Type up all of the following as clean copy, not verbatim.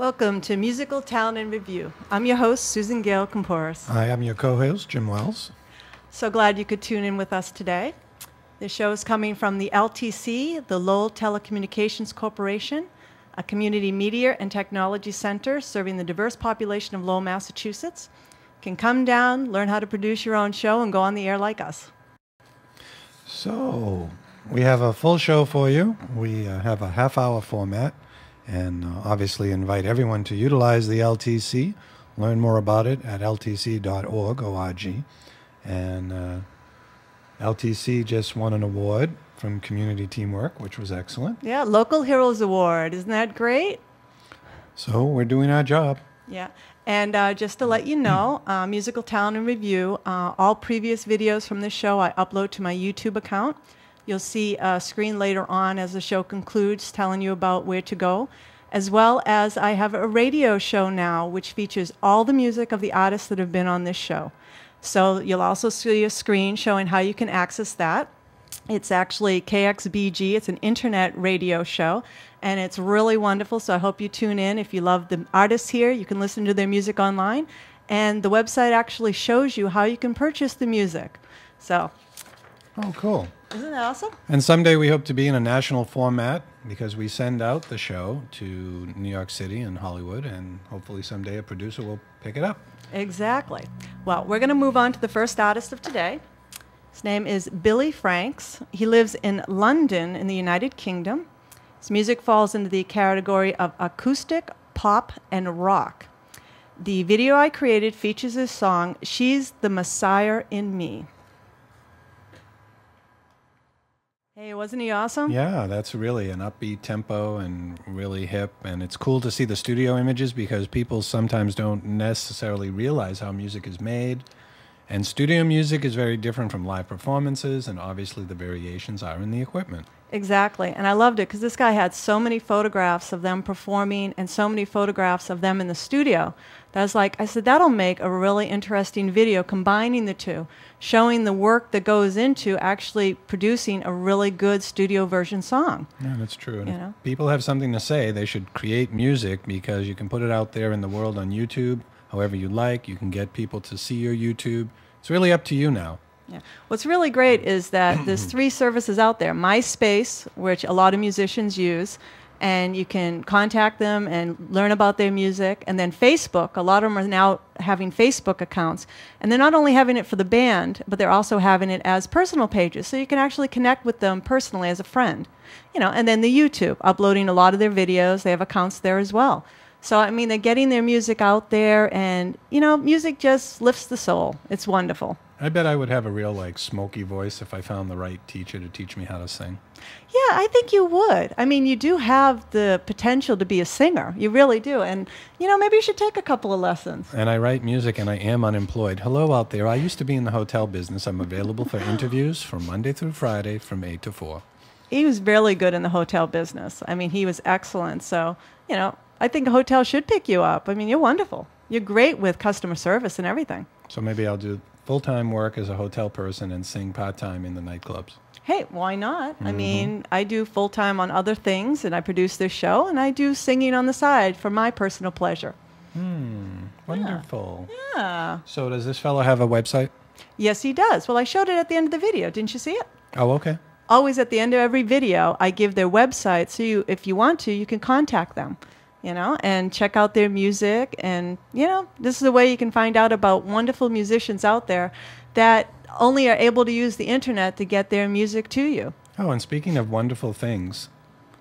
Welcome to Musical Talent in Review. I'm your host, Susan Gail Koumpouras. I am your co-host, Jim Wells. So glad you could tune in with us today. This show is coming from the LTC, the Lowell Telecommunications Corporation, a community media and technology center serving the diverse population of Lowell, Massachusetts. You can come down, learn how to produce your own show, and go on the air like us. So, we have a full show for you. We have a half-hour format, and obviously invite everyone to utilize the LTC. Learn more about it at ltc.org, O-R-G. And LTC just won an award from Community Teamwork, which was excellent. Yeah, Local Heroes Award. Isn't that great? So we're doing our job. Yeah. And just to let you know, Musical Talent in Review, all previous videos from this show I upload to my YouTube account. You'll see a screen later on as the show concludes telling you about where to go, as well as I have a radio show now which features all the music of the artists that have been on this show. So you'll also see a screen showing how you can access that. It's actually KXBG. It's an internet radio show, and it's really wonderful, so I hope you tune in. If you love the artists here, you can listen to their music online, and the website actually shows you how you can purchase the music. So, oh, cool. Isn't that awesome? And someday we hope to be in a national format because we send out the show to New York City and Hollywood, and hopefully someday a producer will pick it up. Exactly. Well, we're going to move on to the first artist of today. His name is Billy Franks. He lives in London in the United Kingdom. His music falls into the category of acoustic, pop, and rock. The video I created features his song, She's the Messiah in Me. Hey, wasn't he awesome? Yeah, that's really an upbeat tempo and really hip. And it's cool to see the studio images because people sometimes don't necessarily realize how music is made. And studio music is very different from live performances, and obviously the variations are in the equipment. Exactly, and I loved it because this guy had so many photographs of them performing and so many photographs of them in the studio. That was like, I said, that'll make a really interesting video combining the two, showing the work that goes into actually producing a really good studio version song. Yeah, that's true. And if people have something to say, they should create music because you can put it out there in the world on YouTube, however you like. You can get people to see your YouTube. It's really up to you now. Yeah. What's really great is that there's 3 services out there. MySpace, which a lot of musicians use, and you can contact them and learn about their music. And then Facebook, a lot of them are now having Facebook accounts. And they're not only having it for the band, but they're also having it as personal pages. So you can actually connect with them personally as a friend. And then the YouTube, uploading a lot of their videos. They have accounts there as well. So, I mean, they're getting their music out there, and, music just lifts the soul. It's wonderful. I bet I would have a real, smoky voice if I found the right teacher to teach me how to sing. Yeah, I think you would. I mean, you do have the potential to be a singer. You really do. And, maybe you should take a couple of lessons. And I write music, and I am unemployed. Hello out there. I used to be in the hotel business. I'm available for interviews from Monday through Friday from 8 to 4. He was really good in the hotel business. I mean, he was excellent. So, I think a hotel should pick you up. I mean, you're wonderful. You're great with customer service and everything. So maybe I'll do full-time work as a hotel person and sing part-time in the nightclubs. Hey, why not? I mean, I do full-time on other things, and I produce this show, and I do singing on the side for my personal pleasure. Wonderful. Yeah. So does this fellow have a website? Yes, he does. Well, I showed it at the end of the video. Didn't you see it? Oh, okay. Always at the end of every video, I give their website, so if you want to, you can contact them. And check out their music. And, this is a way you can find out about wonderful musicians out there that only are able to use the internet to get their music to you. Oh, and speaking of wonderful things,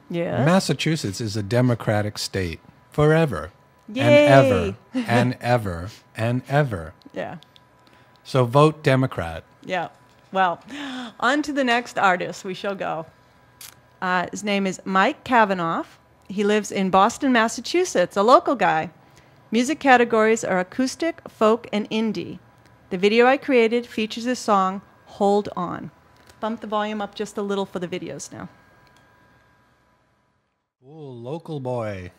yes. Massachusetts is a Democratic state forever. Yay. And ever and ever and ever. Yeah. So vote Democrat. Yeah. Well, on to the next artist we shall go. His name is Mike Kavanaugh. He lives in Boston, Massachusetts, a local guy. Music categories are acoustic, folk, and indie. The video I created features his song, Hold On. Bump the volume up just a little for the videos now. Ooh, local boy.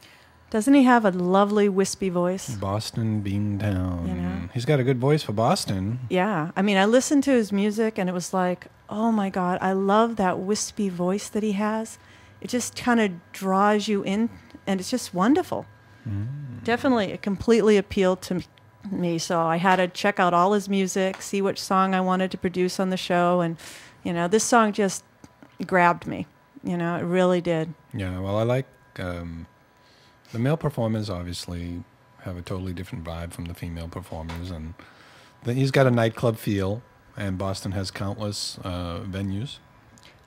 Doesn't he have a lovely wispy voice? Boston Beantown. He's got a good voice for Boston. Yeah. I mean, I listened to his music, and it was like, oh, my God, I love that wispy voice that he has. It just kind of draws you in, and it's just wonderful. Definitely, it completely appealed to me. So I had to check out all his music, see which song I wanted to produce on the show, and this song just grabbed me. It really did. Yeah, well, I like the male performers. Obviously, have a totally different vibe from the female performers, and he's got a nightclub feel. And Boston has countless venues.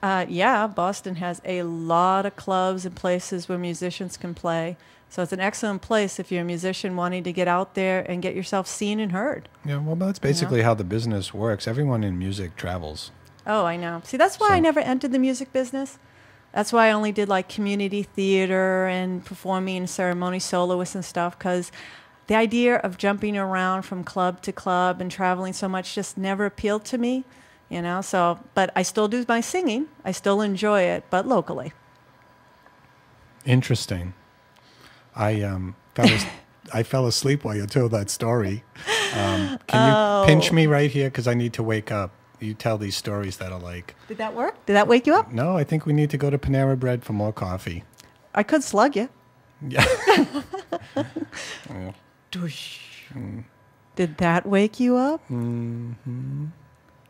Yeah, Boston has a lot of clubs and places where musicians can play. So it's an excellent place if you're a musician wanting to get out there and get yourself seen and heard. Yeah, well, that's basically how the business works. Everyone in music travels. Oh, I know. See, that's why I never entered the music business. That's why I only did like community theater and performing ceremony soloists and stuff, because the idea of jumping around from club to club and traveling so much just never appealed to me, So, but I still do my singing. I still enjoy it, but locally. Interesting. I fell asleep while you told that story. Can you pinch me right here? Because I need to wake up. You tell these stories that are like... Did that work? Did that wake you up? No, I think we need to go to Panera Bread for more coffee. I could slug you. Yeah. Did that wake you up? Mm-hmm.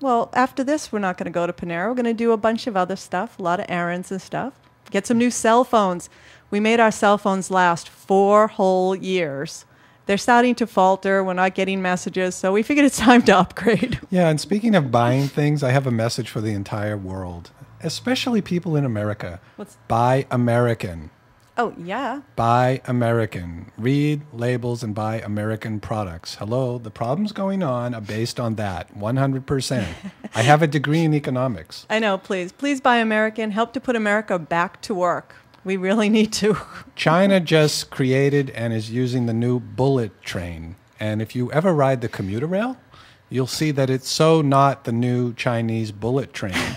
Well, after this, we're not going to go to Panera. We're going to do a bunch of other stuff, a lot of errands and stuff. Get some new cell phones. We made our cell phones last 4 whole years. They're starting to falter. We're not getting messages, so we figured it's time to upgrade. Yeah, and speaking of buying things, I have a message for the entire world, especially people in America. Buy American. Oh, yeah. Buy American. Read labels and buy American products. Hello, the problems going on are based on that, 100%. I have a degree in economics. I know, please. Please buy American. Help to put America back to work. We really need to. China just created and is using the new bullet train. And if you ever ride the commuter rail, you'll see that it's so not the new Chinese bullet train.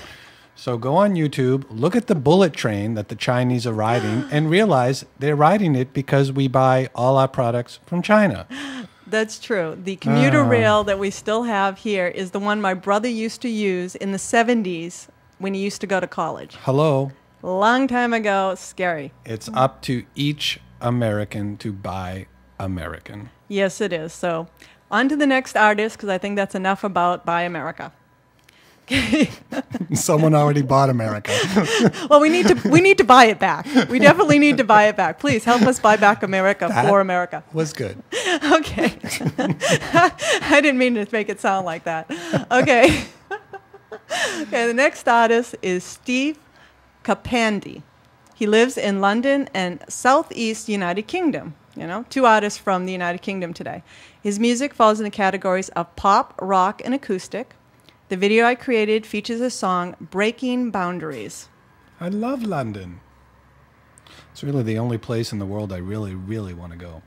So go on YouTube, look at the bullet train that the Chinese are riding, and realize they're riding it because we buy all our products from China. That's true. The commuter rail that we still have here is the one my brother used to use in the 70s when he used to go to college. Hello. Long time ago. Scary. It's up to each American to buy American. Yes, it is. So on to the next artist, because I think that's enough about Buy America. Someone already bought America. Well, we need to buy it back. We definitely need to buy it back. Please help us buy back America for America. Was good. Okay. I didn't mean to make it sound like that. Okay. Okay, the next artist is Steve Kapandi. He lives in London and Southeast United Kingdom. 2 artists from the United Kingdom today. His music falls in the categories of pop, rock, and acoustic. The video I created features a song, Breaking Boundaries. I love London. It's really the only place in the world I really, really want to go.